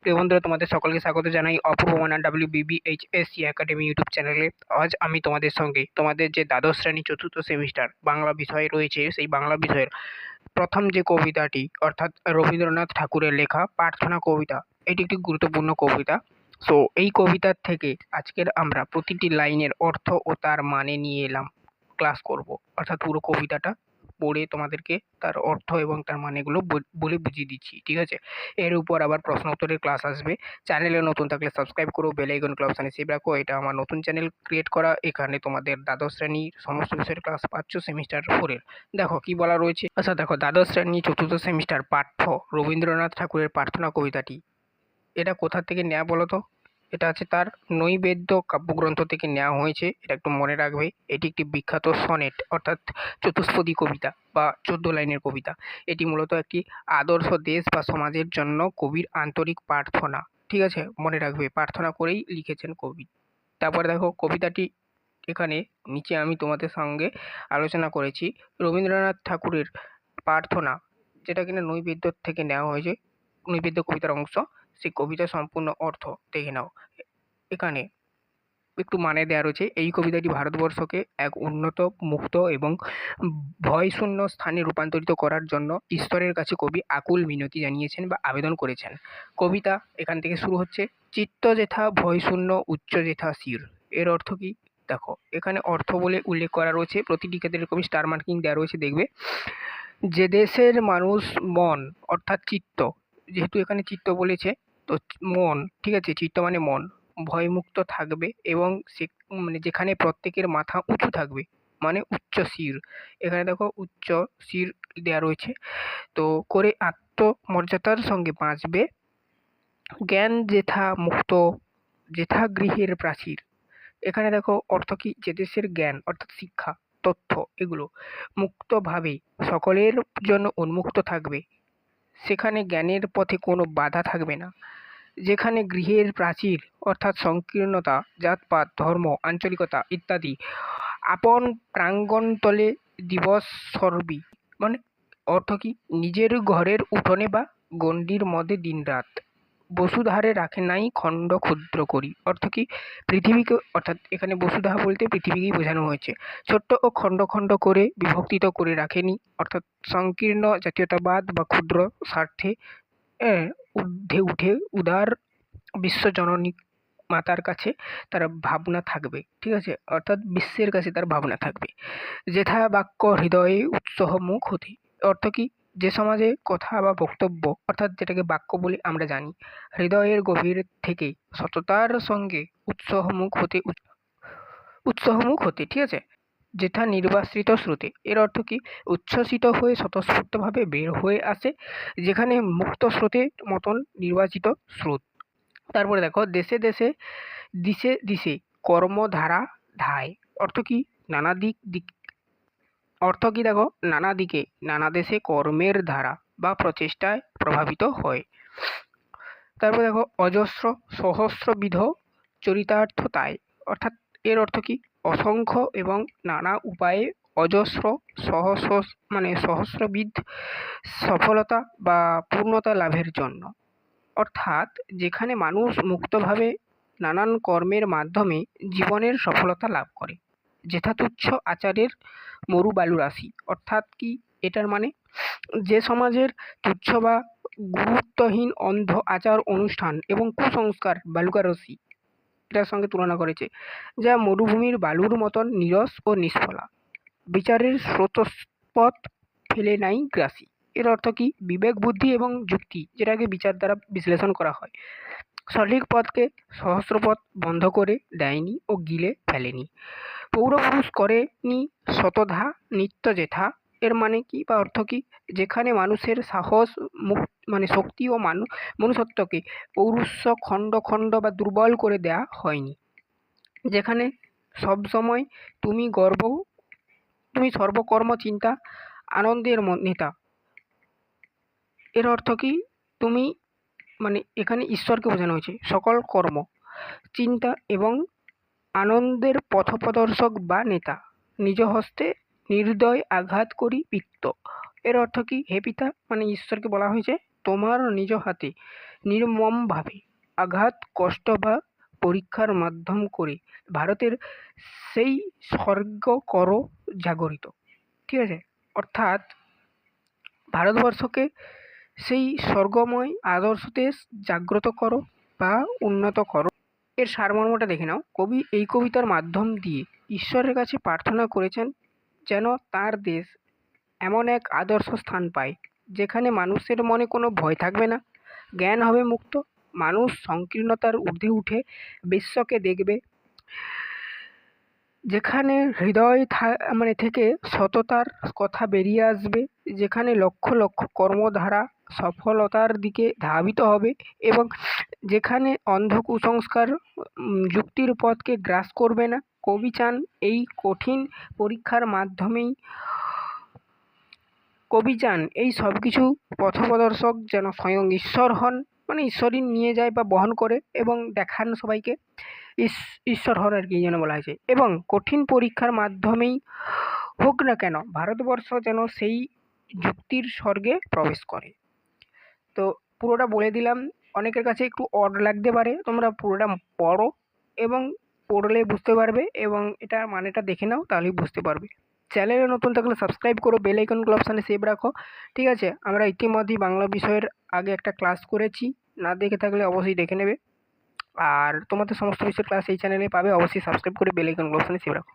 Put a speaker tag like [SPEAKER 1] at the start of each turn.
[SPEAKER 1] প্রিয় বন্ধুরা, তোমাদের সকলকে স্বাগত জানাই অপূর্ব মানা WBBHSC একাডেমি ইউটিউব চ্যানেলে। আজ আমি তোমাদের সঙ্গে তোমাদের যে দ্বাদশ শ্রেণী চতুর্থ সেমিস্টার বাংলা বিষয় রয়েছে, সেই বাংলা বিষয়ের প্রথম যে কবিতাটি অর্থাৎ রবীন্দ্রনাথ ঠাকুরের লেখা প্রার্থনা কবিতা, এটি একটি গুরুত্বপূর্ণ কবিতা। সো এই কবিতার থেকে আজকের আমরা প্রতিটি লাইনের অর্থ ও তার মানে নিয়ে এলাম, ক্লাস করব। অর্থাৎ পুরো কবিতাটা পড়ে তোমাদেরকে তার অর্থ এবং তার মানেগুলো বলে বুঝিয়ে দিচ্ছি, ঠিক আছে? এর উপর আবার প্রশ্ন উত্তরের ক্লাস আসবে। চ্যানেলে নতুন থাকলে সাবস্ক্রাইব করো, বেল আইকন অপশানে সেভ রাখো। এটা আমার নতুন চ্যানেল ক্রিয়েট করা, এখানে তোমাদের দ্বাদশ শ্রেণীর সমস্ত বিষয়ের ক্লাস পাচ্ছ সেমিস্টার 4-এর। দেখো কি বলা রয়েছে। আচ্ছা দেখো, দ্বাদশ শ্রেণী চতুর্থ সেমিস্টার পাঠ্য রবীন্দ্রনাথ ঠাকুরের প্রার্থনা কবিতাটি, এটা কোথা থেকে নেওয়া বলো তো? এটা আছে তার নৈবেদ্য কাব্যগ্রন্থ থেকে নেওয়া হয়েছে, এটা একটু মনে রাখবে। এটি একটি বিখ্যাত সনেট অর্থাৎ চতুষ্পদী কবিতা বা 14 লাইনের কবিতা। এটি মূলত একটি আদর্শ দেশ বা সমাজের জন্য কবির আন্তরিক প্রার্থনা, ঠিক আছে? মনে রাখবে, প্রার্থনা করেই লিখেছেন কবি। তারপরে দেখো কবিতাটি এখানে নিচে আমি তোমাদের সঙ্গে আলোচনা করেছি রবীন্দ্রনাথ ঠাকুরের প্রার্থনা, যেটা কিনা নৈবেদ্য থেকে নেওয়া হয়েছে, নৈবেদ্য কবিতার অংশ। সেই কবিতার সম্পূর্ণ অর্থ দেখে নাও। এখানে একটু মানে দেওয়া রয়েছে, এই কবিতাটি ভারতবর্ষকে এক উন্নত, মুক্ত এবং ভয়শূন্য স্থানে রূপান্তরিত করার জন্য ঈশ্বরের কাছে কবি আকুল মিনতি জানিয়েছেন বা আবেদন করেছেন। কবিতা এখান থেকে শুরু হচ্ছে, চিত্ত যেথা ভয়শূন্য উচ্চ যেথা শির। এর অর্থ কি? দেখো এখানে অর্থ বলে উল্লেখ করা রয়েছে, প্রতিটি ক্ষেত্রে এরকম স্টার মার্কিং দেওয়া রয়েছে, দেখবে। যে দেশের মানুষ মন অর্থাৎ চিত্ত, যেহেতু এখানে চিত্ত বলেছে, তো মন, ঠিক আছে? চিত্ত মানে মন, ভয়মুক্ত থাকবে এবং সে মানে যেখানে প্রত্যেকের মাথা উঁচু থাকবে, মানে উচ্চ শির। এখানে দেখো উচ্চ শির দেওয়া রয়েছে। তো করে আত্মমর্যাদার সঙ্গে বাঁচবে, জ্ঞান যেথা মুক্ত যেথা গৃহের প্রাচীর। এখানে দেখো অর্থ কি? যে দেশের জ্ঞান অর্থাৎ শিক্ষা, তথ্য, এগুলো মুক্তভাবে সকলের জন্য উন্মুক্ত থাকবে, সেখানে জ্ঞানের পথে কোনো বাধা থাকবে না। যেখানে গৃহের প্রাচীর অর্থাৎ সংকীর্ণতা, জাতপাত, ধর্ম, আঞ্চলিকতা ইত্যাদি আপন প্রাঙ্গণতলে দিবস সর্বি, মানে অর্থ কি? নিজের ঘরের উঠোনে বা গণ্ডির মধ্যে দিনরাত বসুধারে রাখে নাই খণ্ড ক্ষুদ্র করি। অর্থ কি? পৃথিবীকে, অর্থাৎ এখানে বসুধা বলতে পৃথিবীকেই বোঝানো হয়েছে, ছোট্ট ও খণ্ড খণ্ড করে বিভক্তিত করে রাখেনি, অর্থাৎ সংকীর্ণ জাতীয়তাবাদ বা ক্ষুদ্র স্বার্থে ঊর্ধ্বে উঠে উদার বিশ্বজননী মাতার কাছে তার ভাবনা থাকবে, ঠিক আছে? অর্থাৎ বিশ্বের কাছে তার ভাবনা থাকবে। যেথা বাক্য হৃদয়ে উৎসাহ মুখ হতে। অর্থ কি? যে সমাজে কথা বা বক্তব্য, অর্থাৎ যেটাকে বাক্য বলে আমরা জানি, হৃদয়ের গভীর থেকে সততার সঙ্গে উৎসাহমুখ হতে, ঠিক আছে? যেথা নির্বাসিত স্রোতে। এর অর্থ কি? উচ্ছ্বসিত হয়ে স্বতঃস্ফূর্তভাবে বের হয়ে আসে, যেখানে মুক্ত স্রোতের মতন নির্বাচিত স্রোত। তারপরে দেখো, দেশে দেশে দিশে দিশে কর্মধারা ধায়। অর্থ কি? নানা দিক অর্থ কি? দেখো, নানা দিকে নানা দেশে কর্মের ধারা বা প্রচেষ্টায় প্রভাবিত হয়। তারপর দেখো, অজস্র সহস্রবিধ চরিতার্থতায়। অর্থাৎ এর অর্থ কি? অসংখ্য এবং নানা উপায়ে অজস্র সহস্রবিধ সফলতা বা পূর্ণতা লাভের জন্য। অর্থাৎ যেখানে মানুষ মুক্তভাবে নানান কর্মের মাধ্যমে জীবনের সফলতা লাভ করে। যেথা তুচ্ছ আচারের মরু বালুরাশি। অর্থাৎ কি এটার মানে? যে সমাজের তুচ্ছ বা গুরুত্বহীন অন্ধ আচার অনুষ্ঠান এবং কুসংস্কার বালুকারশি, এটার সঙ্গে তুলনা করেছে, যা মরুভূমির বালুর মতন নীরস ও নিষ্ফলা, বিচারের স্রোতপথ ফেলে নাই গ্রাসী। এর অর্থ কি? বিবেক, বুদ্ধি এবং যুক্তি, যেটাকে বিচার দ্বারা বিশ্লেষণ করা হয়, সঠিক পথকে সহস্রপথ বন্ধ করে দেয়নি ও গিলে ফেলেনি। পৌরপুরুষ করেনি শতধা নিত্য যেথা। এর মানে কি বা অর্থ কি? যেখানে মানুষের সাহস, শক্তি ও মনুষ্যত্বকে পৌরুষ খণ্ড খণ্ড বা দুর্বল করে দেয়া হয়নি। যেখানে সবসময় তুমি সর্বকর্ম চিন্তা আনন্দের নেতা। এর অর্থ কি? তুমি, এখানে ঈশ্বরকে বোঝানো হয়েছে, সকল কর্ম, চিন্তা এবং আনন্দের পথপ্রদর্শক বা নেতা, নিজ হস্তে নির্দয় আঘাত করি পিত্ত। এর অর্থ কি? হে পিতা, ঈশ্বরকে বলা হয়েছে, তোমার নিজ হাতে নির্মমভাবে আঘাত, কষ্ট বা পরীক্ষার মাধ্যম করে ভারতের সেই স্বর্গ করো জাগরিত। ঠিক আছে? অর্থাৎ ভারতবর্ষকে সেই স্বর্গময় আদর্শতে জাগ্রত করো বা উন্নত করো। এর সারমর্মটা দেখে নাও। কবি এই কবিতার মাধ্যম দিয়ে ঈশ্বরের কাছে প্রার্থনা করেছেন যেন তার দেশ এমন এক আদর্শ স্থান পায় যেখানে মানুষের মনে কোনো ভয় থাকবে না, জ্ঞান হবে মুক্ত, মানুষ সংকীর্ণতার ঊর্ধ্বে উঠে বিশ্বকে দেখবে, যেখানে হৃদয় থেকে সততার কথা বেরিয়ে আসবে, যেখানে লক্ষ লক্ষ কর্মধারা সফলতার দিকে ধাবিত হবে এবং যেখানে অন্ধ কুসংস্কার যুক্তির পথকে গ্রাস করবে না। কবি চান এই কঠিন পরীক্ষার মাধ্যমেই এই সব কিছু পথপ্রদর্শক যেন স্বয়ং ঈশ্বর হন, মানে ঈশ্বরই নিয়ে যায় বা বহন করে এবং দেখান সবাইকে। ঈশ্বর হন আর কি যেন বলা হয়েছে। এবং কঠিন পরীক্ষার মাধ্যমেই হোক না কেন ভারতবর্ষ যেন সেই যুক্তির স্বর্গে প্রবেশ করে। তো পুরোটা বলে দিলাম। অনেকের কাছে একটু অড লাগতে পারে, তোমরা পুরোটা পড়ো এবং পড়লে বুঝতে পারবে এবং এটার মানেটা দেখে নাও, তাহলেই বুঝতে পারবে। চ্যানেলে নতুন থাকলে সাবস্ক্রাইব করো, বেল আইকনগুলো অপশানে সেভ রাখো। ঠিক আছে? আমরা ইতিমধ্যেই বাংলা বিষয়ের আগে একটা ক্লাস করেছি, না দেখে থাকলে অবশ্যই দেখে নেবে। আর তোমাদের সমস্ত বিষয়ের ক্লাস এই চ্যানেলে পাবে, অবশ্যই সাবস্ক্রাইব করে বেল আইকনগুলো অপশানে সেভ রাখো।